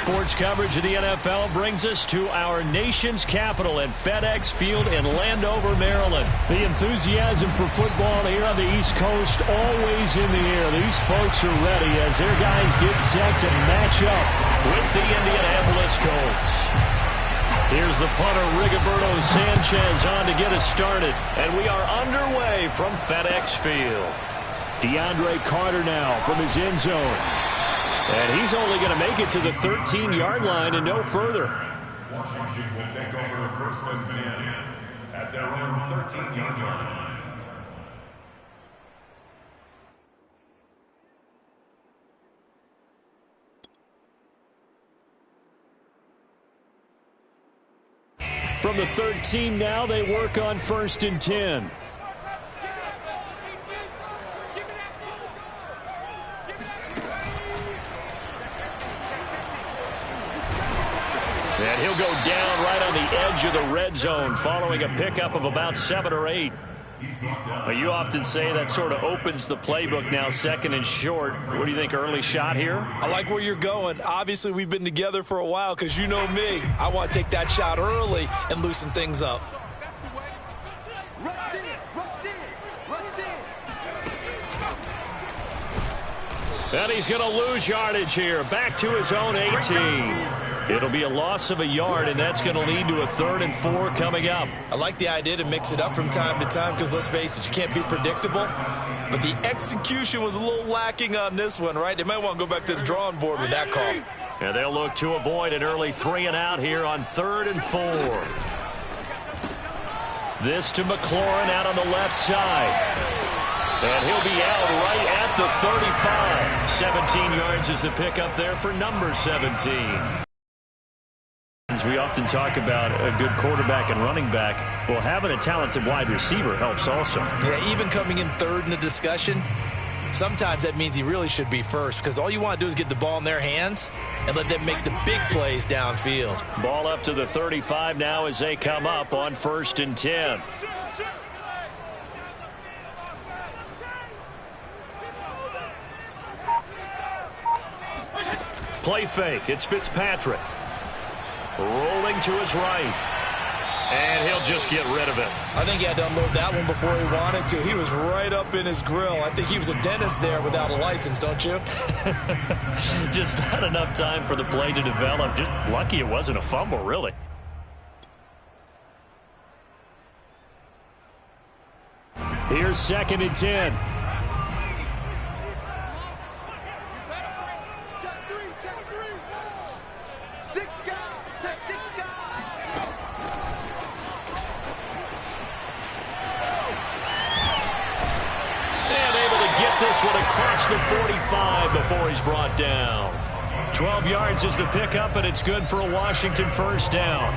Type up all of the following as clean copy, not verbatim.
Sports coverage of the NFL brings us to our nation's capital at FedEx Field in Landover, Maryland. The enthusiasm for football here on the East Coast always in the air. These folks are ready as their guys get set to match up with the Indianapolis Colts. Here's the punter, Rigoberto Sanchez, on to get us started. And we are underway from FedEx Field. DeAndre Carter now from his end zone. And he's only going to make it to the 13-yard line and no further. Washington will take over first and 10 at their own 13-yard line. From the 13 now, they work on first and 10. And he'll go down right on the edge of the red zone following a pickup of about 7 or 8. Well, you often say that sort of opens the playbook now, second and short. What do you think, early shot here? I like where you're going. Obviously, we've been together for a while because you know me. I want to take that shot early and loosen things up. And he's going to lose yardage here. Back to his own 18. It'll be a loss of a yard, and that's going to lead to a 3rd and 4 coming up. I like the idea to mix it up from time to time because, let's face it, you can't be predictable. But the execution was a little lacking on this one, right? They might want to go back to the drawing board with that call. And they'll look to avoid an early 3 and out here on 3rd and 4. This to McLaurin out on the left side. And he'll be out right at the 35. 17 yards is the pickup there for number 17. We often talk about a good quarterback and running back. Well, having a talented wide receiver helps also. Yeah, even coming in third in the discussion, sometimes that means he really should be first because all you want to do is get the ball in their hands and let them make the big plays downfield. Ball up to the 35 now as they come up on 1st and 10. Play fake. It's Fitzpatrick. Rolling to his right. And he'll just get rid of it. I think he had to unload that one before he wanted to. He was right up in his grill. I think he was a dentist there without a license, don't you? Just not enough time for the play to develop. Just lucky it wasn't a fumble, really. Here's 2nd and 10. This one across the 45 before he's brought down. 12 yards is the pickup, and it's good for a Washington 1st down.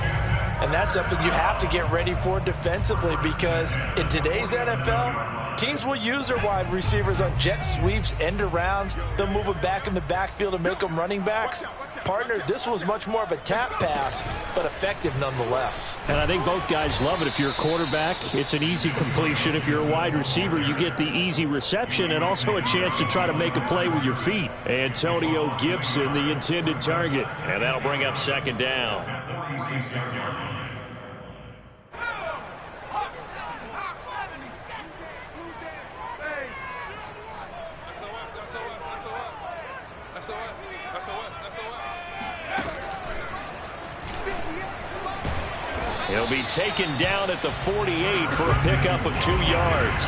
And that's something you have to get ready for defensively because in today's NFL, teams will use their wide receivers on jet sweeps, end arounds. They'll move them back in the backfield and make them running backs. Partner, this was much more of a tap pass, but effective nonetheless. And I think both guys love it. If you're a quarterback, it's an easy completion. If you're a wide receiver, you get the easy reception and also a chance to try to make a play with your feet. Antonio Gibson, the intended target. And that'll bring up 2nd down. He'll be taken down at the 48 for a pickup of 2 yards.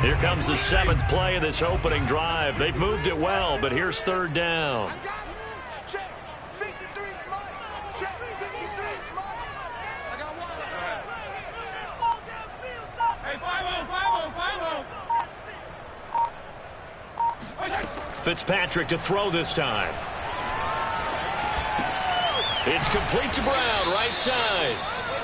Here comes the 7th play of this opening drive. They've moved it well, but here's 3rd down. Fitzpatrick to throw this time. It's complete to Brown, right side.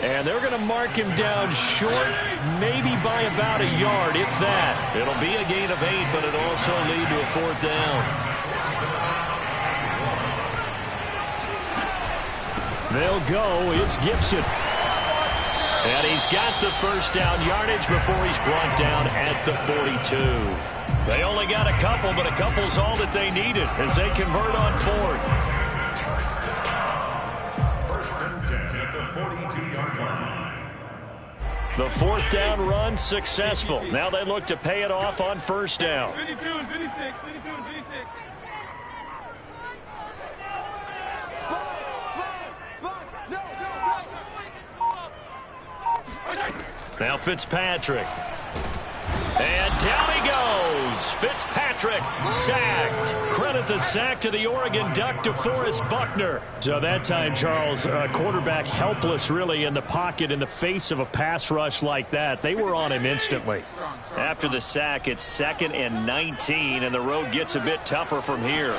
And they're going to mark him down short, maybe by about a yard, if that. It'll be a gain of 8, but it'll also lead to a 4th down. They'll go. It's Gibson. And he's got the first down yardage before he's brought down at the 42. They only got a couple, but a couple's all that they needed as they convert on fourth. First and 10 at the 42-yard line. The fourth down run successful. Now they look to pay it off on first down. 52 and 56, 52 and 56. Now Fitzpatrick. And down he goes. Fitzpatrick sacked. Credit the sack to the Oregon Duck, DeForest Buckner. So that time, Charles, quarterback helpless really in the pocket in the face of a pass rush like that. They were on him instantly. After the sack, it's 2nd and 19, and the road gets a bit tougher from here.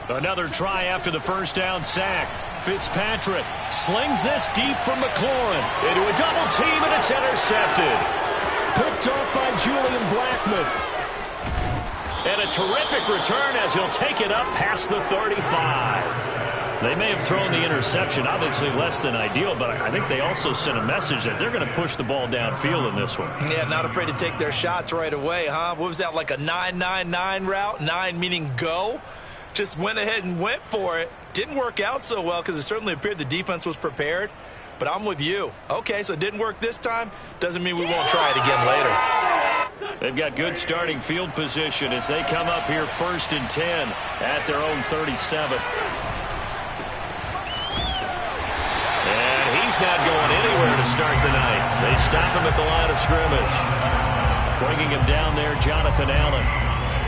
Another try after the first down sack. Fitzpatrick slings this deep from McLaurin into a double team, and it's intercepted. Picked off by Julian Blackman. And a terrific return as he'll take it up past the 35. They may have thrown the interception, obviously less than ideal, but I think they also sent a message that they're going to push the ball downfield in this one. Yeah, not afraid to take their shots right away, huh? What was that, like a 9-9-9 route? 9 meaning go? Just went ahead and went for it. Didn't work out so well because it certainly appeared the defense was prepared. But I'm with you. Okay, so it didn't work this time. Doesn't mean we won't try it again later. They've got good starting field position as they come up here 1st and 10 at their own 37. And he's not going anywhere to start the night. They stop him at the line of scrimmage. Bringing him down there, Jonathan Allen.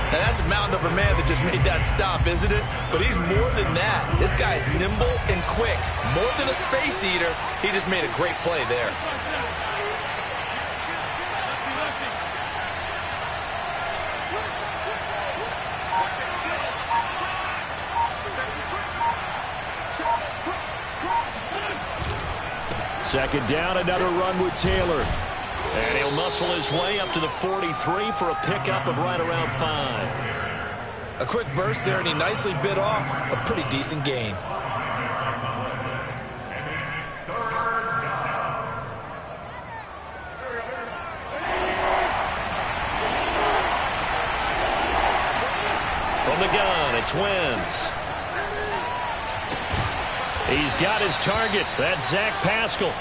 Now, that's a mountain of a man that just made that stop, isn't it? But he's more than that. This guy's nimble and quick. More than a space eater, he just made a great play there. Second down, another run with Taylor. And he'll muscle his way up to the 43 for a pickup of right around 5. A quick burst there, and he nicely bit off a pretty decent gain. From the gun, it's Wentz. He's got his target. That's Zach Pascal.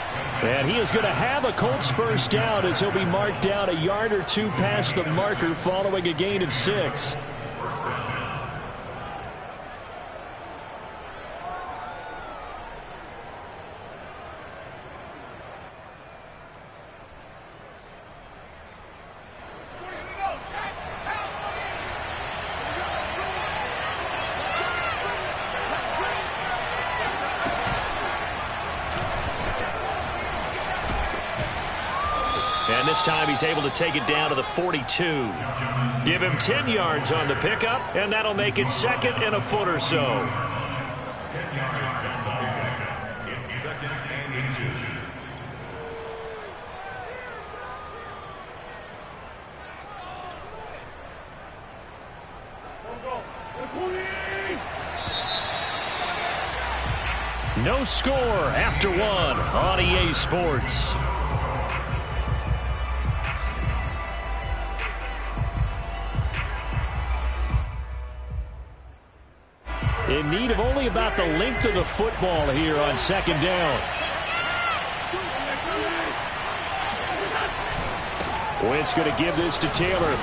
And he is going to have a Colts first down as he'll be marked down a yard or two past the marker following a gain of 6. And this time he's able to take it down to the 42. Give him 10 yards on the pickup, and that'll make it 2nd and a foot or so. 10 yards on the pickup. It's 2nd and inches. No score after 1 on EA Sports. In need of only about the length of the football here on 2nd down. Wentz going to give this to Taylor.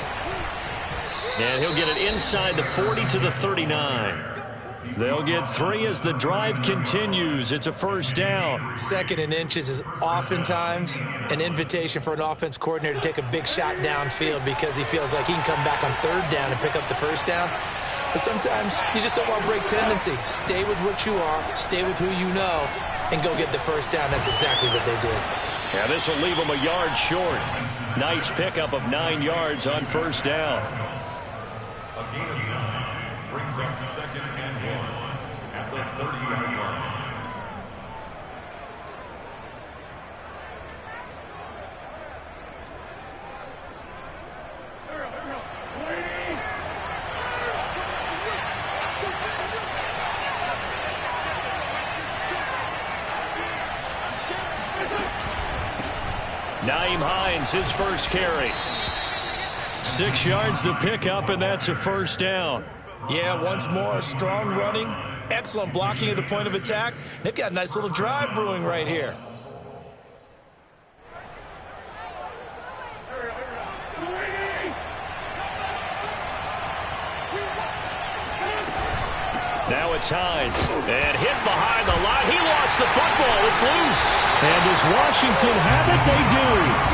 And he'll get it inside the 40 to the 39. They'll get 3 as the drive continues. It's a first down. 2nd and inches is oftentimes an invitation for an offense coordinator to take a big shot downfield because he feels like he can come back on 3rd down and pick up the first down. But sometimes you just don't want to break tendency. Stay with what you are, stay with who you know, and go get the first down. That's exactly what they did. Yeah, this will leave them a yard short. Nice pickup of 9 yards on first down. A gain of 9 brings up 2nd and 1 at the 30-yard line. Nyheim Hines, his first carry. 6 yards the pickup, and that's a first down. Yeah, once more, strong running, excellent blocking at the point of attack. They've got a nice little drive brewing right here. Now it's Hines, and hit behind the line. He lost the football. It's loose. And does Washington have it? They do.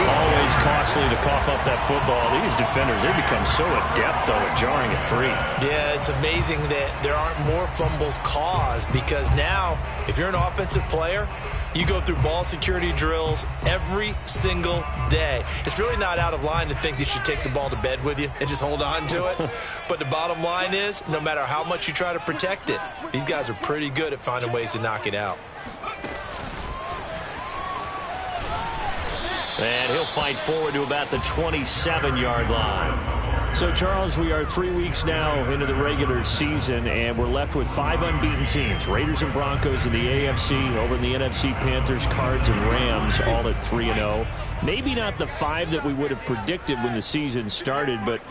Always costly to cough up that football. These defenders, they become so adept, though, at jarring it free. Yeah, it's amazing that there aren't more fumbles caused, because now, if you're an offensive player, you go through ball security drills every single day. It's really not out of line to think you should take the ball to bed with you and just hold on to it. But the bottom line is, no matter how much you try to protect it, these guys are pretty good at finding ways to knock it out. And he'll fight forward to about the 27-yard line. So, Charles, we are 3 weeks now into the regular season, and we're left with 5 unbeaten teams. Raiders and Broncos in the AFC, over in the NFC, Panthers, Cards, and Rams, all at 3-0. Maybe not the 5 that we would have predicted when the season started, but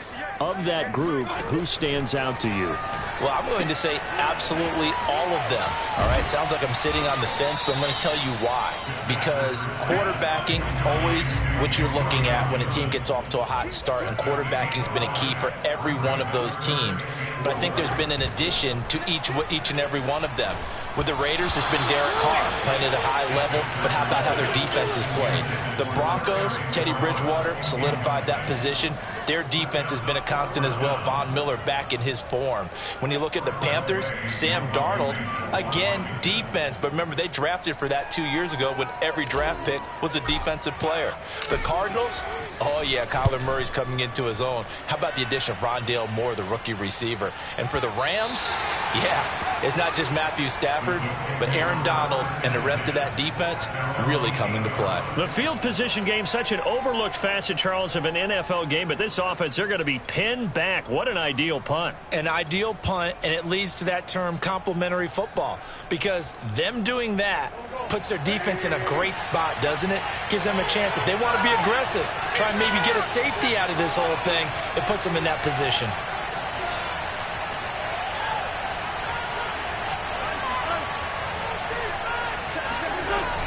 of that group, who stands out to you? Well, I'm going to say absolutely all of them. All right, sounds like I'm sitting on the fence, but I'm going to tell you why. Because quarterbacking, always what you're looking at when a team gets off to a hot start, and quarterbacking has been a key for every one of those teams. But I think there's been an addition to each and every one of them. With the Raiders, it's been Derek Carr playing at a high level, but how about how their defense is played? The Broncos, Teddy Bridgewater solidified that position. Their defense has been a constant as well. Von Miller back in his form. When you look at the Panthers, Sam Darnold, again, defense. But remember, they drafted for that 2 years ago when every draft pick was a defensive player. The Cardinals, oh yeah, Kyler Murray's coming into his own. How about the addition of Rondale Moore, the rookie receiver? And for the Rams, yeah, it's not just Matthew Stafford, but Aaron Donald and the rest of that defense really coming to play. The field position game, such an overlooked facet, Charles, of an NFL game, but this offense, they're going to be pinned back. What an ideal punt. An ideal punt, and it leads to that term complementary football, because them doing that puts their defense in a great spot, doesn't it? Gives them a chance. If they want to be aggressive, try and maybe get a safety out of this whole thing, it puts them in that position.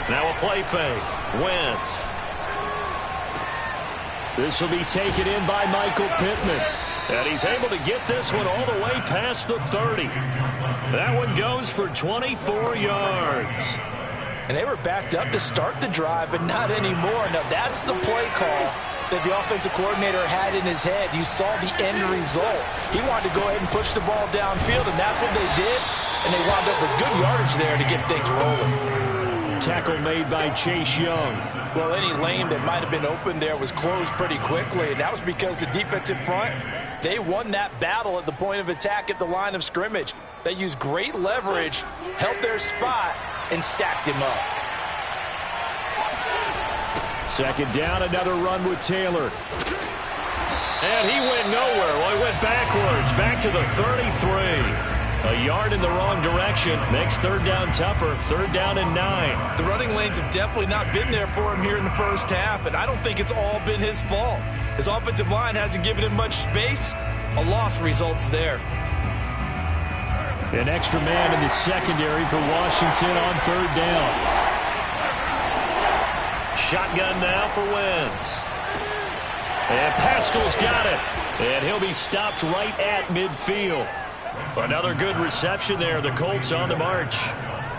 Now a play fake. Wentz. This will be taken in by Michael Pittman. And he's able to get this one all the way past the 30. That one goes for 24 yards. And they were backed up to start the drive, but not anymore. Now that's the play call that the offensive coordinator had in his head. You saw the end result. He wanted to go ahead and push the ball downfield, and that's what they did. And they wound up with good yardage there to get things rolling. Tackle made by Chase Young. Well, any lane that might have been open there was closed pretty quickly, and that was because the defensive front, they won that battle at the point of attack at the line of scrimmage. They used great leverage, held their spot, and stacked him up. Second down, another run with Taylor. And he went nowhere. Well, he went backwards, back to the 33. A yard in the wrong direction makes third down tougher. Third down and 9. The running lanes have definitely not been there for him here in the first half, and I don't think it's all been his fault. His offensive line hasn't given him much space. A loss results there. An extra man in the secondary for Washington on third down. Shotgun now for Wentz. And Pascal's got it. And he'll be stopped right at midfield. Another good reception there. The Colts on the march.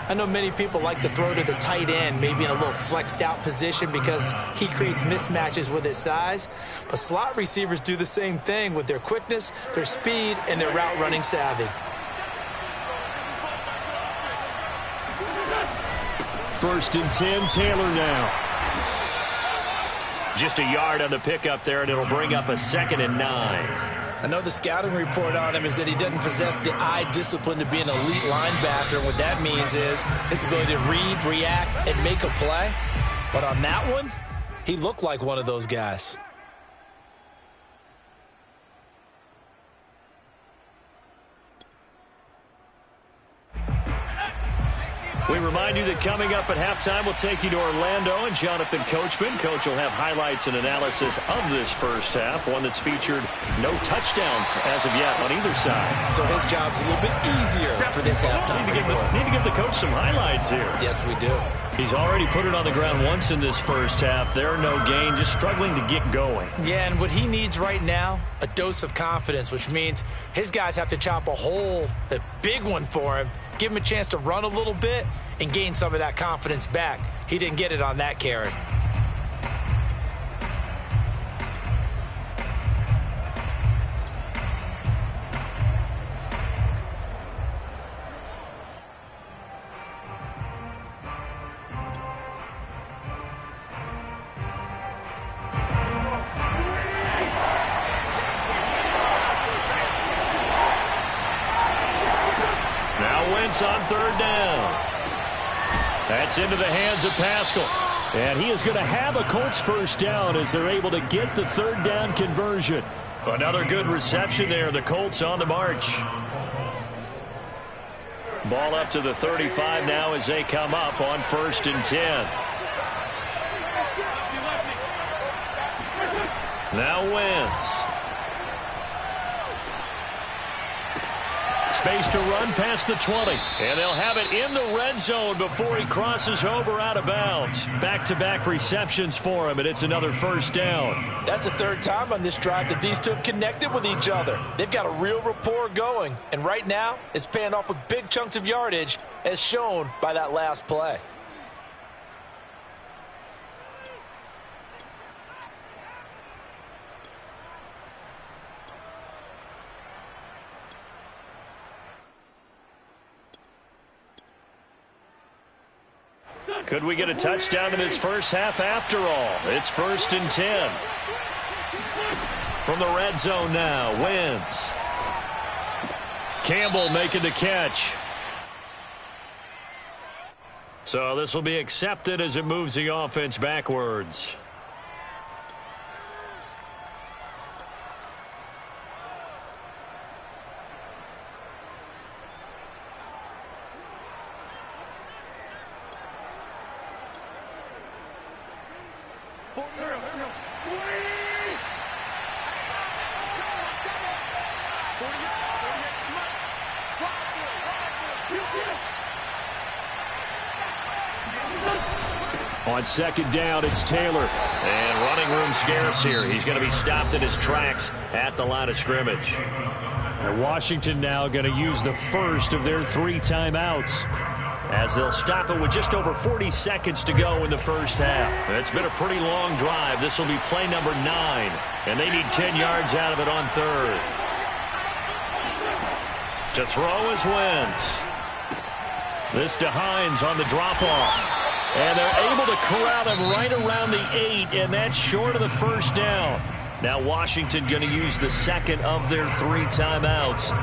I know many people like to throw to the tight end, maybe in a little flexed out position because he creates mismatches with his size. But slot receivers do the same thing with their quickness, their speed, and their route running savvy. First and 10, Taylor now. Just a yard on the pickup there, and it'll bring up a 2nd and 9. I know the scouting report on him is that he doesn't possess the eye discipline to be an elite linebacker. What that means is his ability to read, react, and make a play. But on that one, he looked like one of those guys. We remind you that coming up at halftime, we'll take you to Orlando and Jonathan Coachman. Coach will have highlights and analysis of this first half, one that's featured no touchdowns as of yet on either side. So his job's a little bit easier for this halftime. Need to give the coach some highlights here. Yes, we do. He's already put it on the ground once in this first half. There, no gain, just struggling to get going. Yeah, and what he needs right now, a dose of confidence, which means his guys have to chop a big one for him, give him a chance to run a little bit and gain some of that confidence back. He didn't get it on that carry. On third down. That's into the hands of Pascal. And he is going to have a Colts first down as they're able to get the third down conversion. Another good reception there. The Colts on the march. Ball up to the 35 now as they come up on 1st and 10. Now Wentz. Space to run past the 20. And they'll have it in the red zone before he crosses over out of bounds. Back-to-back receptions for him, and it's another first down. That's the third time on this drive that these two have connected with each other. They've got a real rapport going. And right now, it's paying off with big chunks of yardage, as shown by that last play. Could we get a touchdown in this first half after all? It's 1st and 10. From the red zone now, Wentz. Campbell making the catch. So this will be accepted as it moves the offense backwards. On 2nd down, it's Taylor. And running room scarce here. He's going to be stopped in his tracks at the line of scrimmage. And Washington now going to use the first of their 3 timeouts, as they'll stop it with just over 40 seconds to go in the first half. It's been a pretty long drive. This will be play number 9. And they need 10 yards out of it on 3rd. To throw is Wentz. This to Hines on the drop-off. And they're able to corral him right around the 8, and that's short of the first down. Now Washington going to use the second of their 3 timeouts,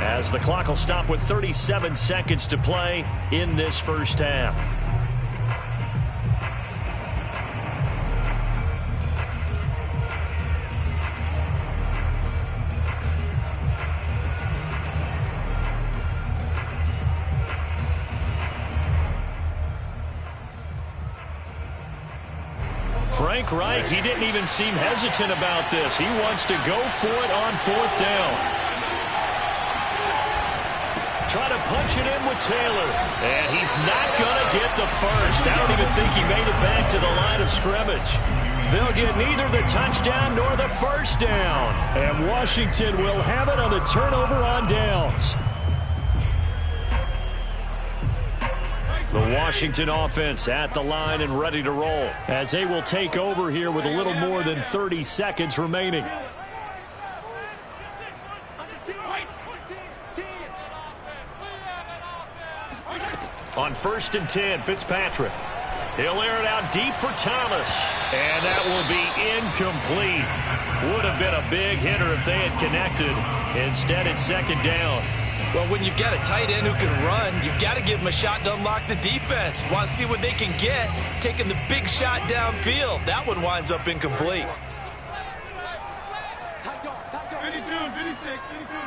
as the clock will stop with 37 seconds to play in this first half. Frank Reich, he didn't even seem hesitant about this. He wants to go for it on 4th down. Try to punch it in with Taylor. And he's not going to get the first. I don't even think he made it back to the line of scrimmage. They'll get neither the touchdown nor the first down. And Washington will have it on the turnover on downs. The Washington offense at the line and ready to roll, as they will take over here with a little more than 30 seconds remaining. On 1st and 10, Fitzpatrick. He'll air it out deep for Thomas, and that will be incomplete. Would have been a big hitter if they had connected. Instead, it's 2nd down. Well, when you've got a tight end who can run, you've got to give him a shot to unlock the defense. Want to see what they can get, taking the big shot downfield. That one winds up incomplete. 52, 56, 52,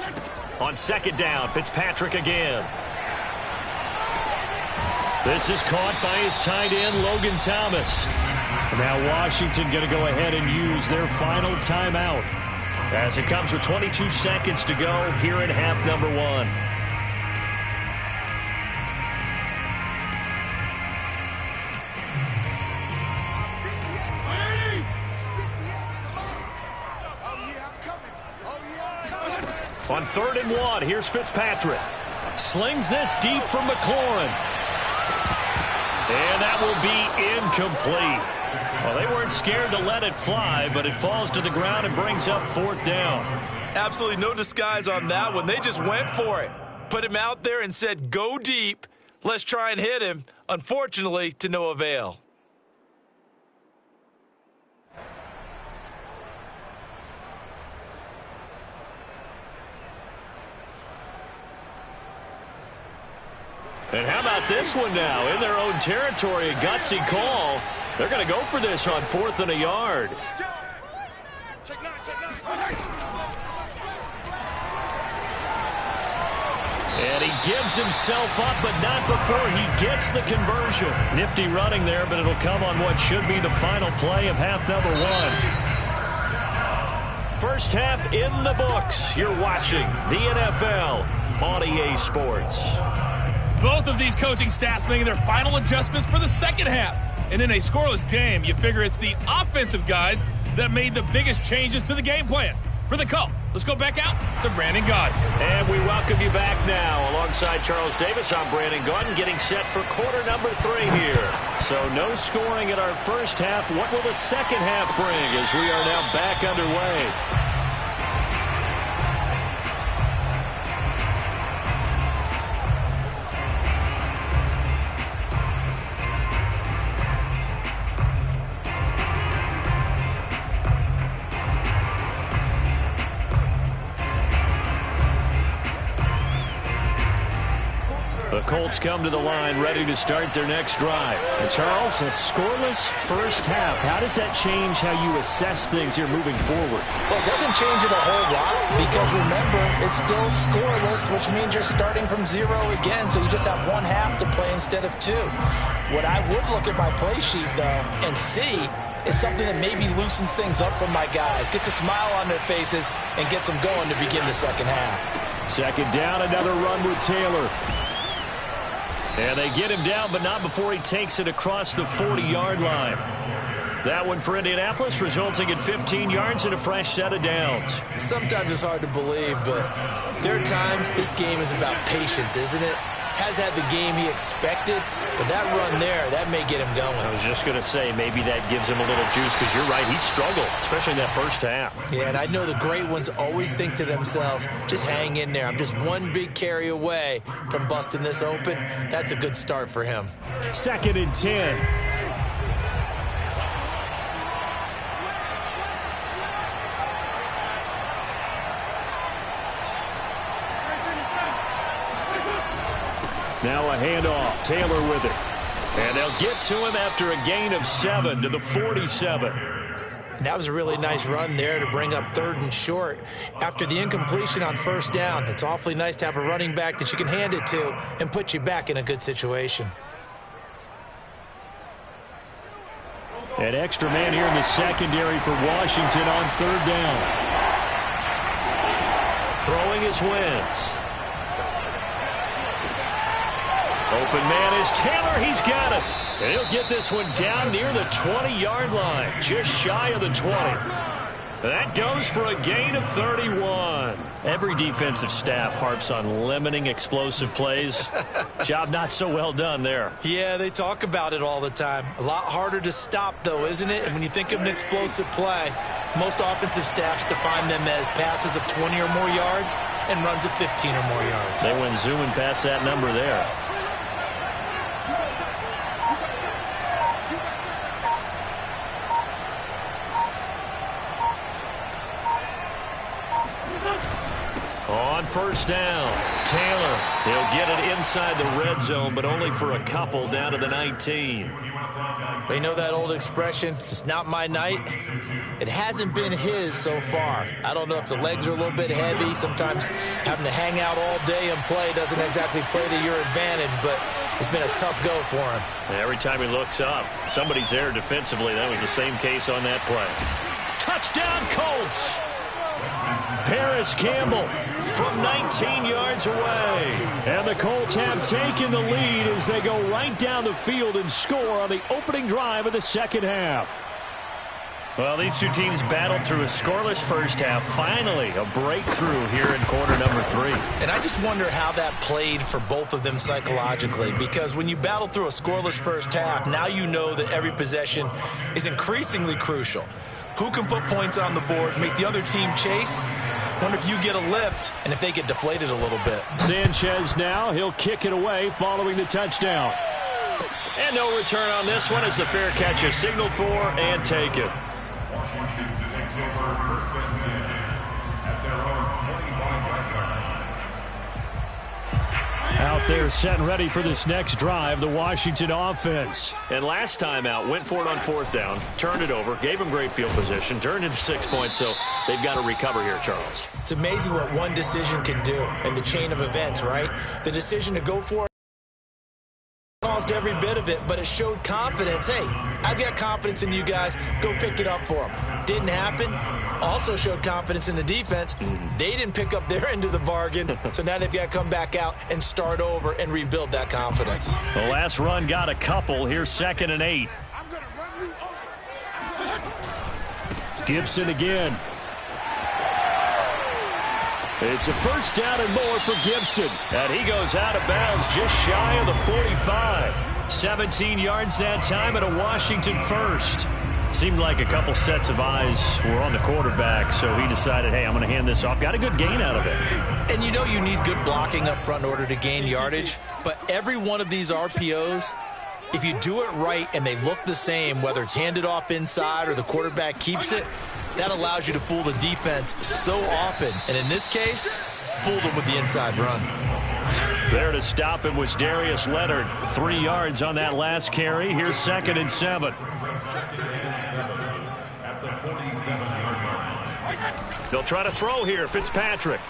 56. On 2nd down, Fitzpatrick again. This is caught by his tight end, Logan Thomas. Now Washington going to go ahead and use their final timeout as it comes with 22 seconds to go here in half number 1. On 3rd and 1, here's Fitzpatrick. Slings this deep from McLaurin. And that will be incomplete. Well, they weren't scared to let it fly, but it falls to the ground and brings up 4th down. Absolutely no disguise on that one. They just went for it. Put him out there and said, go deep. Let's try and hit him. Unfortunately, to no avail. And how about this one now? In their own territory, a gutsy call. They're going to go for this on 4th and a yard. And he gives himself up, but not before he gets the conversion. Nifty running there, but it'll come on what should be the final play of half number 1. First half in the books. You're watching the NFL on EA Sports. Both of these coaching staffs making their final adjustments for the second half. And in a scoreless game, you figure it's the offensive guys that made the biggest changes to the game plan. For the Colts, let's go back out to Brandon Gaudin. And we welcome you back now. Alongside Charles Davis, I'm Brandon Gaudin, getting set for quarter number 3 here. So no scoring in our first half. What will the second half bring as we are now back underway? The Colts come to the line ready to start their next drive. And Charles, a scoreless first half. How does that change how you assess things here moving forward? Well, it doesn't change it a whole lot because, remember, it's still scoreless, which means you're starting from 0 again, so you just have 1 half to play instead of 2. What I would look at my play sheet, though, and see is something that maybe loosens things up for my guys, gets a smile on their faces, and gets them going to begin the second half. Second down, another run with Taylor. And they get him down, but not before he takes it across the 40-yard line. That one for Indianapolis, resulting in 15 yards and a fresh set of downs. Sometimes it's hard to believe, but there are times this game is about patience, isn't it? Has had the game he expected, but that run there, that may get him going. I was just going to say, maybe that gives him a little juice, because you're right, he struggled, especially in that first half. Yeah, and I know the great ones always think to themselves, just hang in there. I'm just one big carry away from busting this open. That's a good start for him. 2nd and 10. Now a handoff. Taylor with it. And they'll get to him after a gain of 7 to the 47. And that was a really nice run there to bring up 3rd and short. After the incompletion on first down, it's awfully nice to have a running back that you can hand it to and put you back in a good situation. An extra man here in the secondary for Washington on 3rd down. Throwing his Wentz. Open man is Taylor. He's got it. And he'll get this one down near the 20-yard line, just shy of the 20. That goes for a gain of 31. Every defensive staff harps on limiting explosive plays. Job not so well done there. Yeah, they talk about it all the time. A lot harder to stop, though, isn't it? And when you think of an explosive play, most offensive staffs define them as passes of 20 or more yards and runs of 15 or more yards. They went zooming past that number there. On first down, Taylor, he'll get it inside the red zone, but only for a couple down to the 19. But you know that old expression, it's not my night? It hasn't been his so far. I don't know if the legs are a little bit heavy. Sometimes having to hang out all day and play doesn't exactly play to your advantage, but it's been a tough go for him. And every time he looks up, somebody's there defensively. That was the same case on that play. Touchdown, Colts! Paris Campbell from 19 yards away. And the Colts have taken the lead as they go right down the field and score on the opening drive of the second half. Well, these two teams battled through a scoreless first half. Finally, a breakthrough here in quarter number 3. And I just wonder how that played for both of them psychologically, because when you battle through a scoreless first half, now you know that every possession is increasingly crucial. Who can put points on the board, make the other team chase? Wonder if you get a lift and if they get deflated a little bit. Sanchez now, he'll kick it away following the touchdown. And no return on this one as the fair catch is signaled for and taken. Washington takes over first and 10 at their own 25-yard line. Out there set and ready for this next drive, the Washington offense. And last time out, went for it on fourth down, turned it over, gave him great field position, turned into 6 points, so they've got to recover here, Charles. It's amazing what one decision can do in the chain of events, right? The decision to go for it caused every bit of it, but it showed confidence. Hey, I've got confidence in you guys. Go pick it up for them. Didn't happen. Also showed confidence in the defense. They didn't pick up their end of the bargain, so now they've got to come back out and start over and rebuild that confidence. The last run got a couple. Here's 2nd and 8. I'm going to run you over. Gibson again. It's a first down and more for Gibson. And he goes out of bounds just shy of the 45. 17 yards that time and a Washington first. Seemed like a couple sets of eyes were on the quarterback, so he decided, hey, I'm going to hand this off. Got a good gain out of it. And you know you need good blocking up front in order to gain yardage, but every one of these RPOs, if you do it right and they look the same, whether it's handed off inside or the quarterback keeps it, that allows you to fool the defense so often. And in this case, fooled them with the inside run. There to stop him was Darius Leonard. 3 yards on that last carry. Here's 2nd and 7. At the 47-yard line. They'll try to throw here. Fitzpatrick.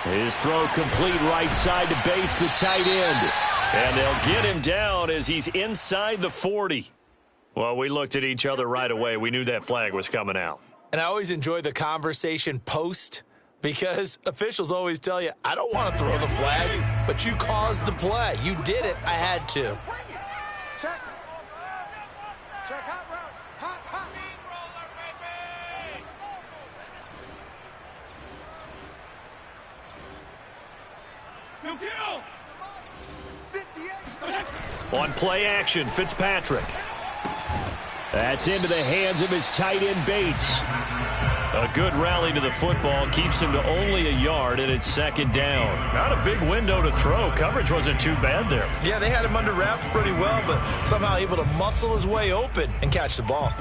His throw complete right side to Bates, the tight end. And they'll get him down as he's inside the 40. Well, we looked at each other right away. We knew that flag was coming out. And I always enjoy the conversation post, because officials always tell you, I don't want to throw the flag, but you caused the play. You did it. I had to. Check. Check hot route. Hot, hot. No kill. 58. On play action, Fitzpatrick. That's into the hands of his tight end, Bates. A good rally to the football keeps him to only a yard, and it's 2nd down. Not a big window to throw. Coverage wasn't too bad there. Yeah, they had him under wraps pretty well, but somehow able to muscle his way open and catch the ball.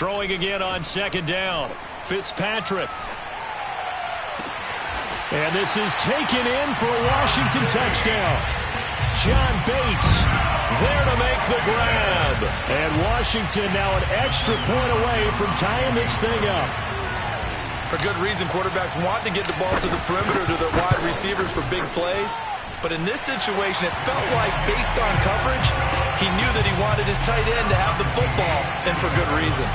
Throwing again on 2nd down. Fitzpatrick. And this is taken in for a Washington touchdown. John Bates there to make the grab. And Washington now an extra point away from tying this thing up. For good reason, quarterbacks want to get the ball to the perimeter to their wide receivers for big plays. But in this situation, it felt like, based on coverage, he knew that he wanted his tight end to have the football, and for good reason.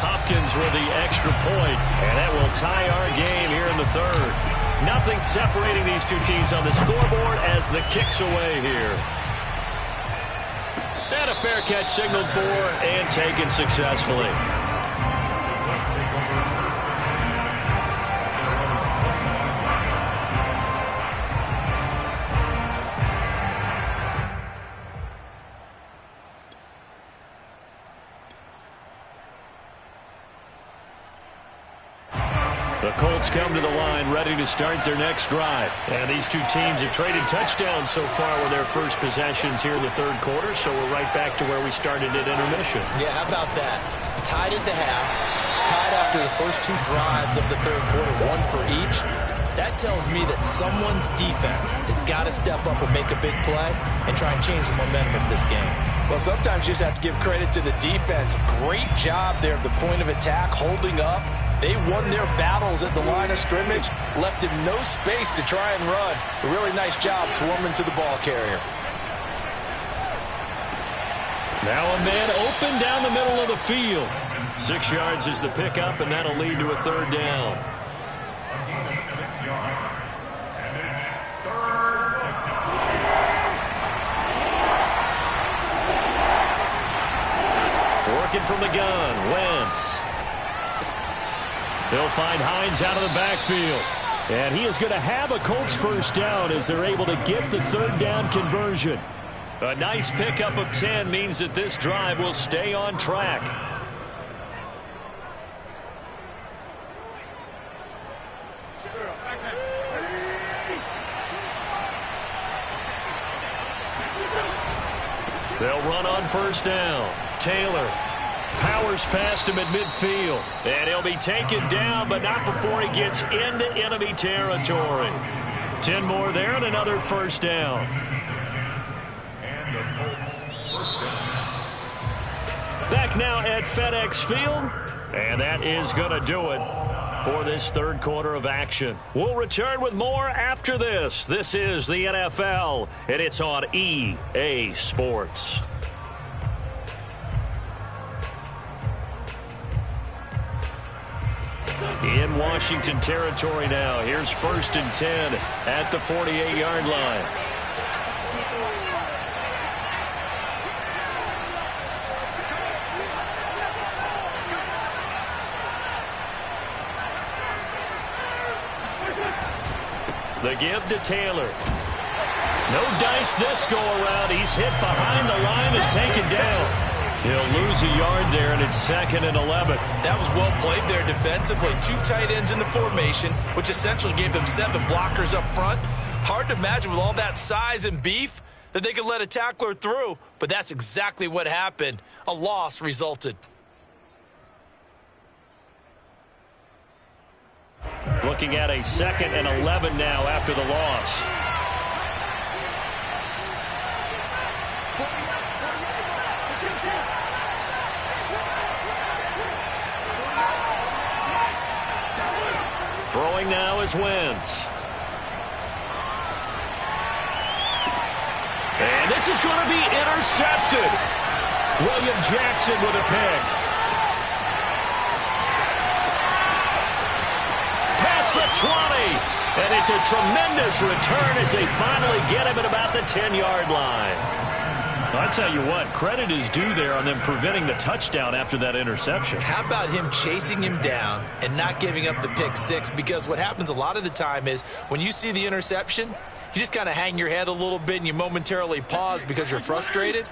Hopkins with the extra point, and that will tie our game here in the 3rd. Nothing separating these two teams on the scoreboard as the kick's away here. And a fair catch signaled for and taken successfully. Let's take over first and 10 at their own 25-yard line. The Colts come to the line ready to start their next drive. And these two teams have traded touchdowns so far with their first possessions here in the third quarter, so we're right back to where we started at intermission. Yeah, how about that? Tied at the half, tied after the first two drives of the third quarter, one for each. That tells me that someone's defense has got to step up and make a big play and try and change the momentum of this game. Well, sometimes you just have to give credit to the defense. Great job there at the point of attack, holding up. They won their battles at the line of scrimmage, left him no space to try and run. A really nice job swarming to the ball carrier. Now a man open down the middle of the field. 6 yards is the pickup, and that'll lead to a third down. A gain of 6 yards. And it's third down. Working from the gun, Wentz. They'll find Hines out of the backfield. And he is going to have a Colts first down as they're able to get the third down conversion. A nice pickup of 10 means that this drive will stay on track. They'll run on first down. Taylor powers past him at midfield. And he'll be taken down, but not before he gets into enemy territory. 10 more there and another first down. And the Colts first down. Back now at FedEx Field. And that is going to do it for this third quarter of action. We'll return with more after this. This is the NFL, and it's on EA Sports. In Washington territory now. Here's 1st and 10 at the 48-yard line. The give to Taylor. No dice this go around. He's hit behind the line and taken down. He'll lose a yard there, and it's 2nd and 11. That was well played there defensively. 2 tight ends in the formation, which essentially gave them 7 blockers up front. Hard to imagine with all that size and beef that they could let a tackler through, but that's exactly what happened. A loss resulted. Looking at a 2nd and 11 now after the loss. Throwing now is Wentz. And this is going to be intercepted. William Jackson with a pick. Past the 20. And it's a tremendous return as they finally get him at about the 10-yard line. I tell you what, credit is due there on them preventing the touchdown after that interception. How about him chasing him down and not giving up the pick six? Because what happens a lot of the time is when you see the interception, you just kind of hang your head a little bit and you momentarily pause because you're frustrated.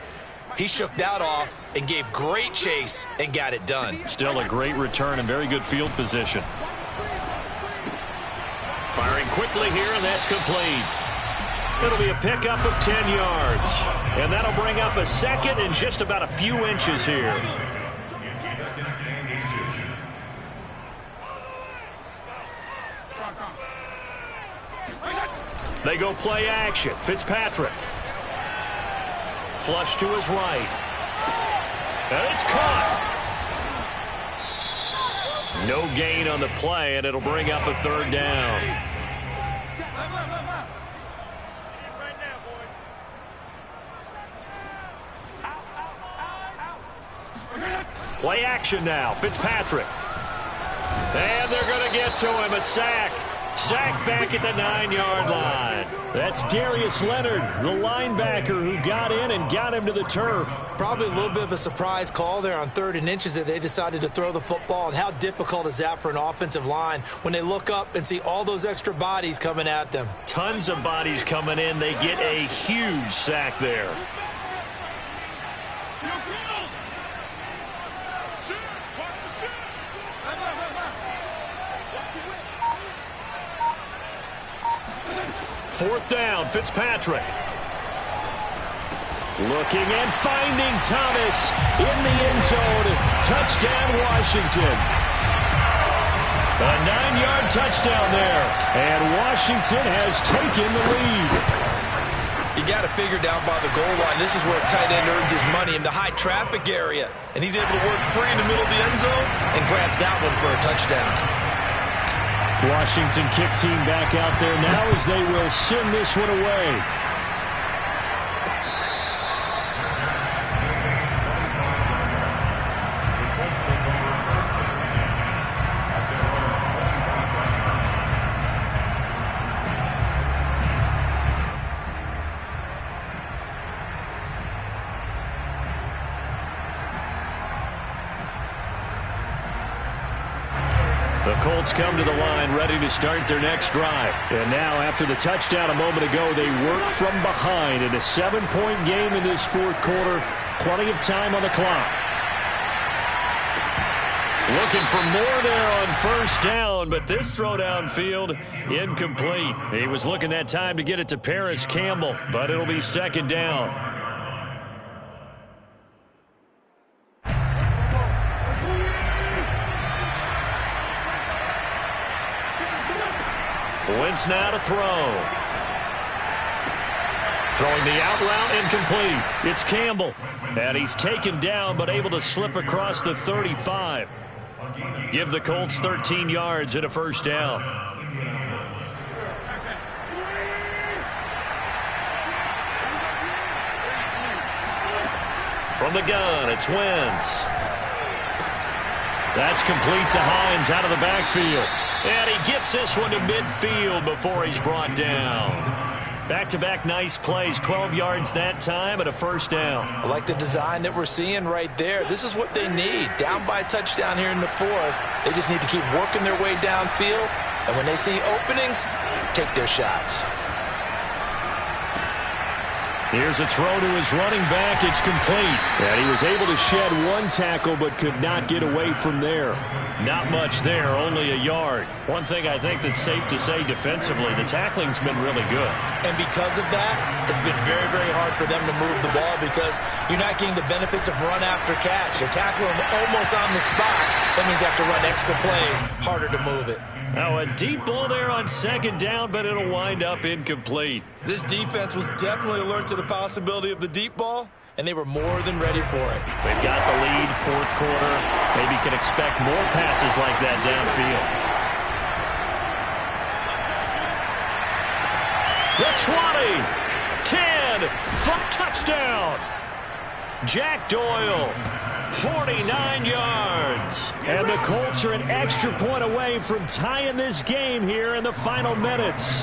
He shook that off and gave great chase and got it done. Still a great return and very good field position. Firing quickly here, and that's complete. It'll be a pickup of 10 yards. And that'll bring up a 2nd and just about a few inches here. They go play action. Fitzpatrick. Flush to his right. And it's caught. No gain on the play, and it'll bring up a 3rd down. Play action now. Fitzpatrick. And they're going to get to him. A sack. Sack back at the 9-yard line. That's Darius Leonard, the linebacker who got in and got him to the turf. Probably a little bit of a surprise call there on 3rd and inches that they decided to throw the football. And how difficult is that for an offensive line when they look up and see all those extra bodies coming at them? Tons of bodies coming in. They get a huge sack there. 4th down. Fitzpatrick. Looking and finding Thomas in the end zone. Touchdown, Washington. A 9-yard touchdown there. And Washington has taken the lead. You got to figure down by the goal line. This is where a tight end earns his money, in the high traffic area. And he's able to work free in the middle of the end zone and grabs that one for a touchdown. Washington kick team back out there now as they will send this one away. The Colts come to the line ready to start their next drive. And now after the touchdown a moment ago, they work from behind in a 7-point game in this 4th quarter. Plenty of time on the clock. Looking for more there on 1st down, but this throw downfield incomplete. He was looking that time to get it to Paris Campbell, but it'll be 2nd down. Wentz now to throw. Throwing the out route, incomplete. It's Campbell. And he's taken down but able to slip across the 35. Give the Colts 13 yards and a 1st down. From the gun, it's Wentz. That's complete to Hines out of the backfield. And he gets this one to midfield before he's brought down. Back-to-back nice plays, 12 yards that time and a 1st down. I like the design that we're seeing right there. This is what they need. Down by a touchdown here in the 4th. They just need to keep working their way downfield. And when they see openings, take their shots. Here's a throw to his running back. It's complete. And he was able to shed one tackle but could not get away from there. Not much there, only a yard. One thing I think that's safe to say defensively, the tackling's been really good. And because of that, it's been very, very hard for them to move the ball because you're not getting the benefits of run after catch. They're tackling them almost on the spot. That means you have to run extra plays, harder to move it. Now a deep ball there on 2nd down, but it'll wind up incomplete. This defense was definitely alert to the possibility of the deep ball, and they were more than ready for it. They've got the lead, 4th quarter. Maybe can expect more passes like that downfield. The 20, 10, for touchdown. Jack Doyle, 49 yards. And the Colts are an extra point away from tying this game here in the final minutes.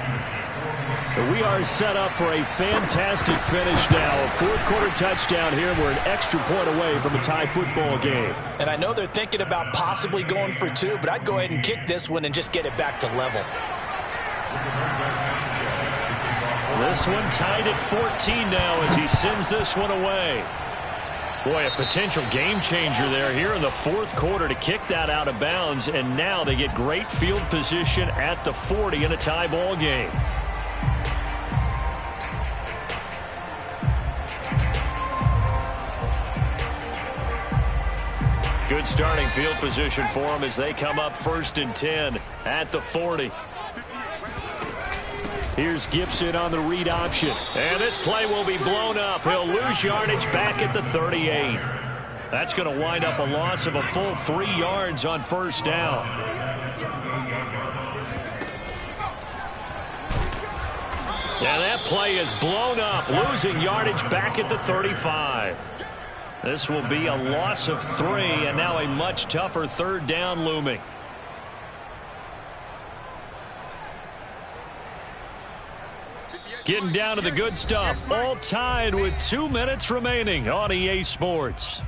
We are set up for a fantastic finish now. A 4th quarter touchdown here. We're an extra point away from a tie football game. And I know they're thinking about possibly going for 2, but I'd go ahead and kick this one and just get it back to level. This one tied at 14 now as he sends this one away. Boy, a potential game changer there here in the 4th quarter to kick that out of bounds. And now they get great field position at the 40 in a tie ball game. Good starting field position for them as they come up 1st and 10 at the 40. Here's Gibson on the read option. And this play will be blown up. He'll lose yardage back at the 38. That's going to wind up a loss of a full 3 yards on 1st down. And that play is blown up, losing yardage back at the 35. This will be a loss of 3, and now a much tougher 3rd down looming. Getting down to the good stuff, all tied with 2 minutes remaining on EA Sports.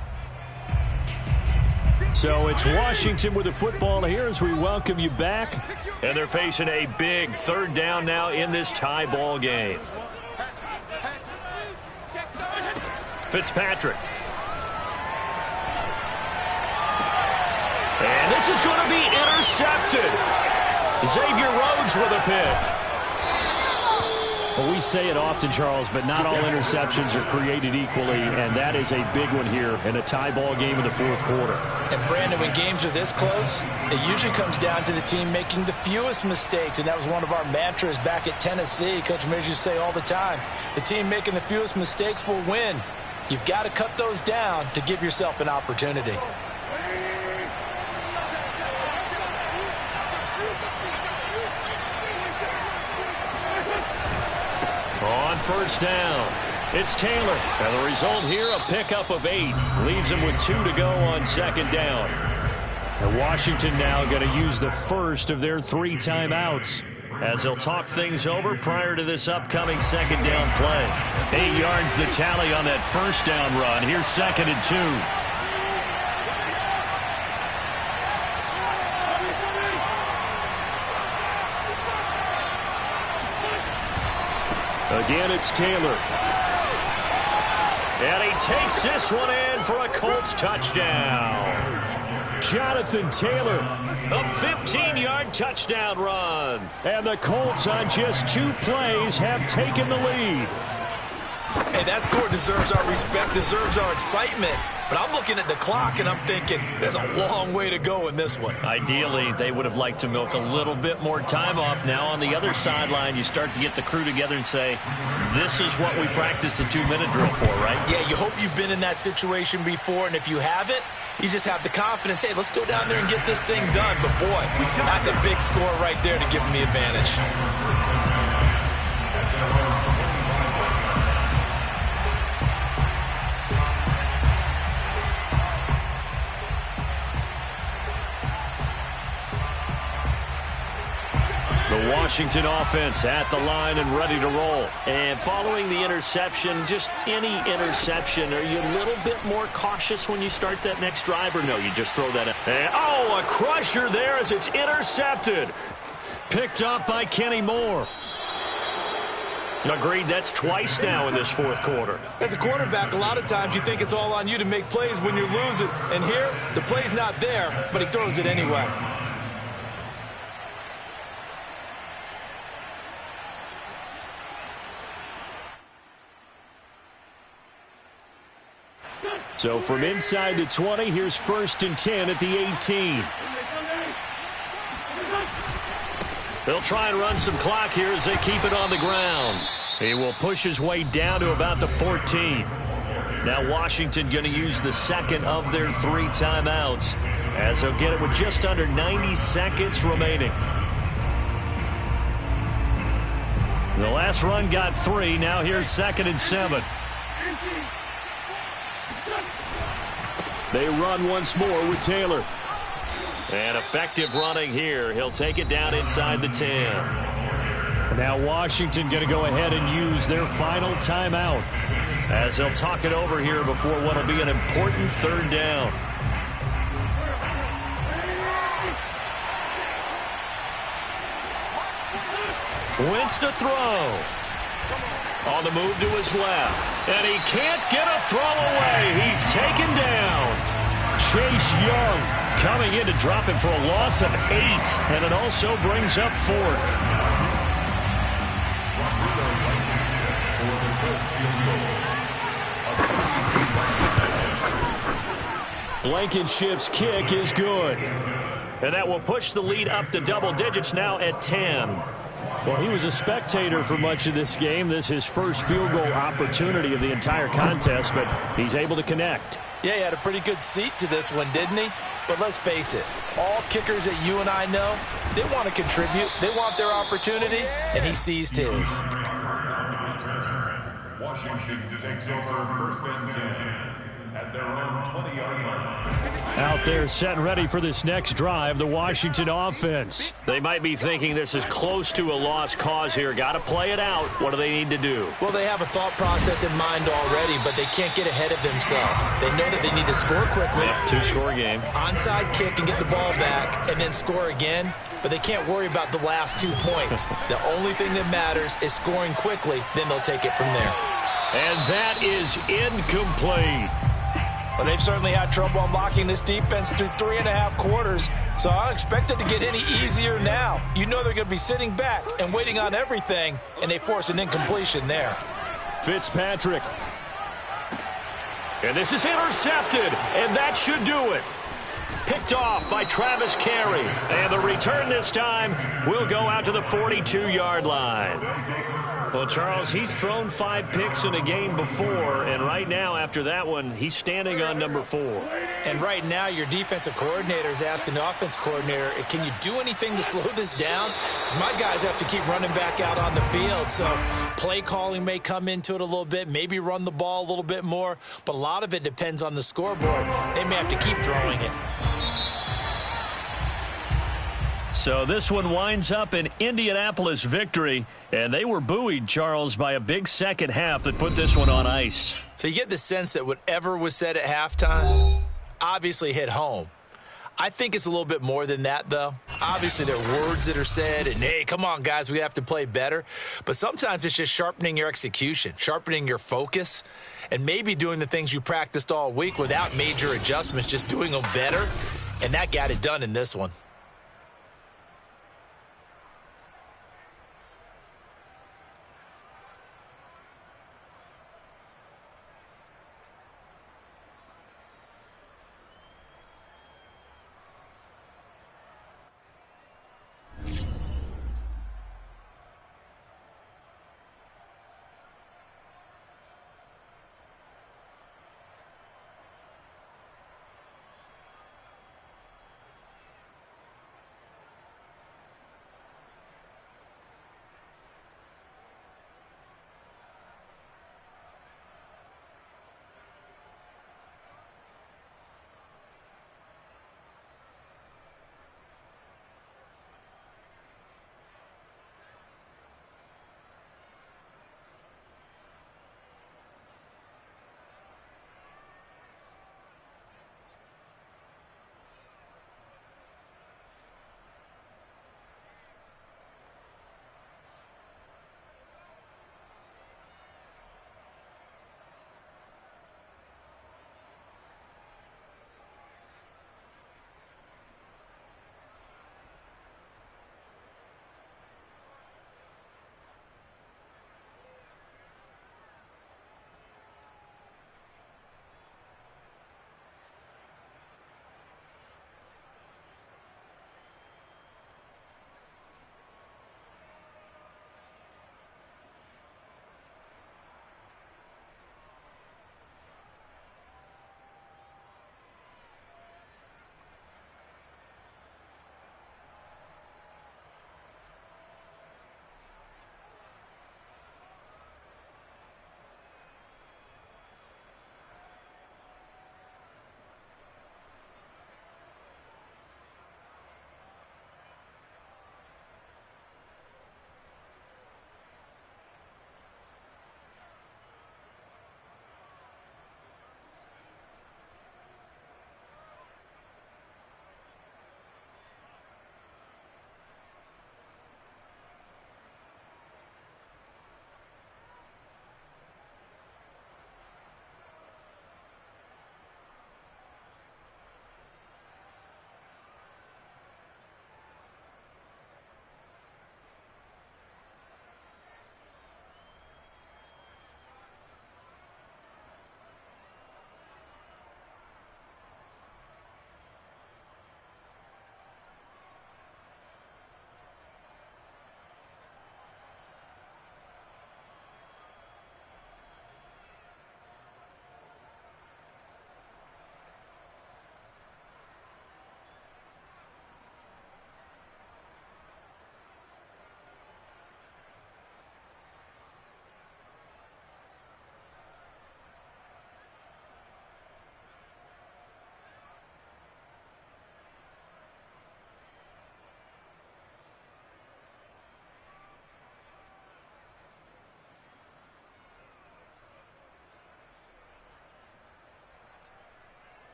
So it's Washington with the football here as we welcome you back. And they're facing a big 3rd down now in this tie ball game. Fitzpatrick. And this is going to be intercepted. Xavier Rhodes with a pick. Well, we say it often, Charles, but not all interceptions are created equally, and that is a big one here in a tie ball game in the fourth quarter. And, Brandon, when games are this close, it usually comes down to the team making the fewest mistakes, and that was one of our mantras back at Tennessee. Coach Mears used to say all the time, the team making the fewest mistakes will win. You've got to cut those down to give yourself an opportunity. On first down, it's Taylor. And the result here, a pickup of 8. Leaves him with 2 to go on second down. And Washington now going to use the first of their 3 timeouts, as they'll talk things over prior to this upcoming second down play. 8 yards the tally on that first down run. Here's 2nd and 2. Again, it's Taylor. And he takes this one in for a Colts touchdown. Jonathan Taylor. A 15-yard touchdown run. And the Colts on just 2 plays have taken the lead. Hey, that score deserves our respect, deserves our excitement. But I'm looking at the clock, and I'm thinking there's a long way to go in this one. Ideally, they would have liked to milk a little bit more time off. Now on the other sideline, you start to get the crew together and say, this is what we practiced a 2-minute drill for, right? Yeah, you hope you've been in that situation before, and if you haven't, you just have the confidence, hey, let's go down there and get this thing done. But, boy, that's a big score right there to give them the advantage. The Washington offense at the line and ready to roll. And following the interception, just any interception, are you a little bit more cautious when you start that next drive, or no, you just throw that in? And, oh, a crusher there as it's intercepted. Picked up by Kenny Moore. Agreed, that's twice now in this fourth quarter. As a quarterback, a lot of times you think it's all on you to make plays when you're losing. And here, the play's not there, but he throws it anyway. So from inside the 20, here's 1st and 10 at the 18. They'll try and run some clock here as they keep it on the ground. He will push his way down to about the 14. Now Washington going to use the second of their 3 timeouts, as they'll get it with just under 90 seconds remaining. The last run got 3. Now here's 2nd and 7. They run once more with Taylor. And effective running here. He'll take it down inside the 10. Now Washington going to go ahead and use their final timeout, as they'll talk it over here before what will be an important 3rd down. Wentz to throw. On the move to his left. And he can't get a throw away. He's taken down. Chase Young coming in to drop him for a loss of 8. And it also brings up 4th. Blankenship's kick is good. And that will push the lead up to double digits now at 10. Well, he was a spectator for much of this game. This is his first field goal opportunity of the entire contest, but he's able to connect. Yeah, he had a pretty good seat to this one, didn't he? But let's face it, all kickers that you and I know, they want to contribute. They want their opportunity, and he seized his. Washington takes over 1st and 10 at their own 20-yard line. Out there set and ready for this next drive, the Washington offense. They might be thinking this is close to a lost cause here. Got to play it out. What do they need to do? Well, they have a thought process in mind already, but they can't get ahead of themselves. They know that they need to score quickly. Yep, 2-score game. Onside kick and get the ball back and then score again. But they can't worry about the last 2 points. The only thing that matters is scoring quickly. Then they'll take it from there. And that is incomplete. Well, they've certainly had trouble unlocking this defense through 3.5 quarters, so I don't expect it to get any easier now. You know they're going to be sitting back and waiting on everything, and they force an incompletion there. Fitzpatrick. And this is intercepted, and that should do it. Picked off by Travis Carey. And the return this time will go out to the 42-yard line. Well, Charles, he's thrown 5 picks in a game before, and right now, after that one, he's standing on number 4. And right now, your defensive coordinator is asking the offense coordinator, can you do anything to slow this down? Because my guys have to keep running back out on the field, so play calling may come into it a little bit, maybe run the ball a little bit more, but a lot of it depends on the scoreboard. They may have to keep throwing it. So this one winds up an Indianapolis victory, and they were buoyed, Charles, by a big second half that put this one on ice. So you get the sense that whatever was said at halftime obviously hit home. I think it's a little bit more than that, though. Obviously, there are words that are said, and, hey, come on, guys, we have to play better. But sometimes it's just sharpening your execution, sharpening your focus, and maybe doing the things you practiced all week without major adjustments, just doing them better. And that got it done in this one.